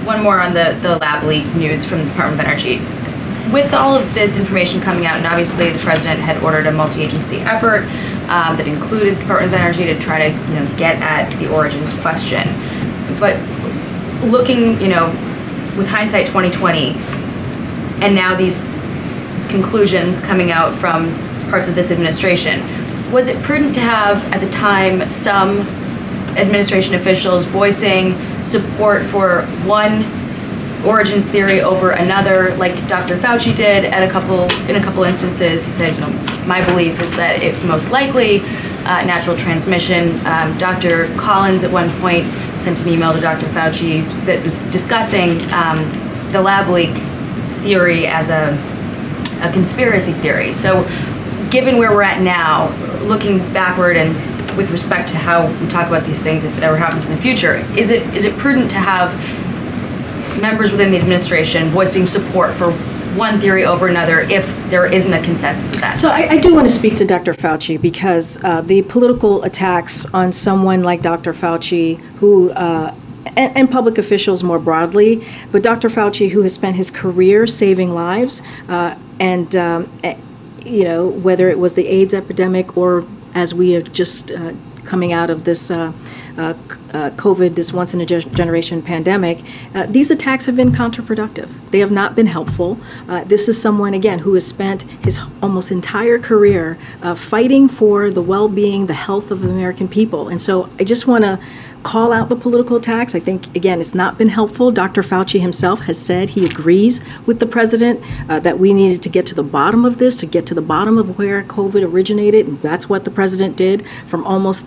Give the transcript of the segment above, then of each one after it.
one more on the lab leak news from the Department of Energy. With all of this information coming out, and obviously the president had ordered a multi-agency effort that included the Department of Energy to try to, get at the origins question. But looking, with hindsight 2020, and now these conclusions coming out from parts of this administration, was it prudent to have at the time some administration officials voicing support for one origins theory over another, like Dr. Fauci did in a couple instances? He said, my belief is that it's most likely natural transmission. Dr. Collins at one point sent an email to Dr. Fauci that was discussing the lab leak theory as a conspiracy theory. So given where we're at now, looking backward and with respect to how we talk about these things, if it ever happens in the future, is it prudent to have members within the administration voicing support for one theory over another if there isn't a consensus of that? So I do want to speak to Dr. Fauci because the political attacks on someone like Dr. Fauci, who and public officials more broadly, but Dr. Fauci, who has spent his career saving lives, and whether it was the AIDS epidemic or as we are just coming out of this COVID, this once-in-a-generation pandemic, these attacks have been counterproductive. They have not been helpful. This is someone, again, who has spent his almost entire career fighting for the well-being, the health of the American people. And so I just want to call out the political attacks. I think, again, it's not been helpful. Dr. Fauci himself has said he agrees with the president that we needed to get to the bottom of this, to get to the bottom of where COVID originated. And that's what the president did from almost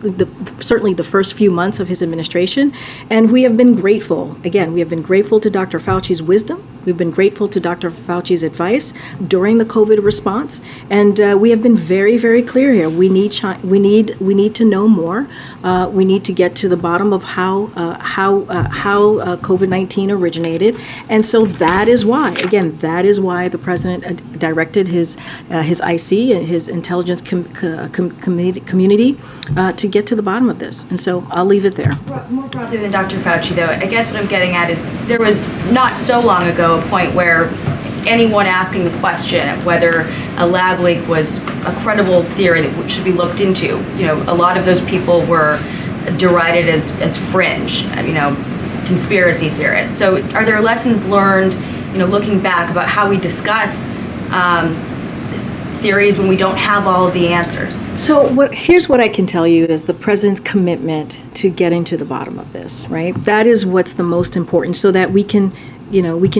certainly the first few months of his administration. And we have been grateful. Again, we have been grateful to Dr. Fauci's wisdom. We've been grateful to Dr. Fauci's advice during the COVID response. And we have been very, very clear here. We need to know more. We need to get to the bottom of how COVID-19 originated, and so that is why the president directed his IC and his intelligence community to get to the bottom of this. And so I'll leave it there. More broadly than Dr. Fauci, though, I guess what I'm getting at is there was not so long ago a point where anyone asking the question of whether a lab leak was a credible theory that should be looked into, a lot of those people were derided as fringe, conspiracy theorists. So are there lessons learned, looking back about how we discuss theories when we don't have all of the answers? So here's what I can tell you is the president's commitment to getting to the bottom of this, right? That is what's the most important, so that we can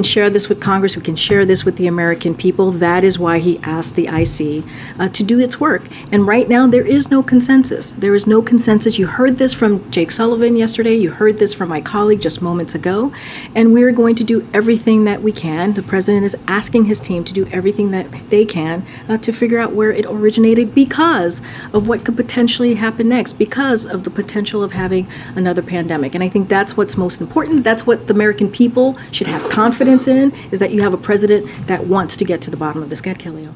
share this with Congress, we can share this with the American people. That is why he asked the IC to do its work. And right now, there is no consensus. There is no consensus. You heard this from Jake Sullivan yesterday. You heard this from my colleague just moments ago. And we're going to do everything that we can. The president is asking his team to do everything that they can to figure out where it originated because of what could potentially happen next, because of the potential of having another pandemic. And I think that's what's most important. That's what the American people should have confidence in, is that you have a president that wants to get to the bottom of this. Go ahead, Kelly.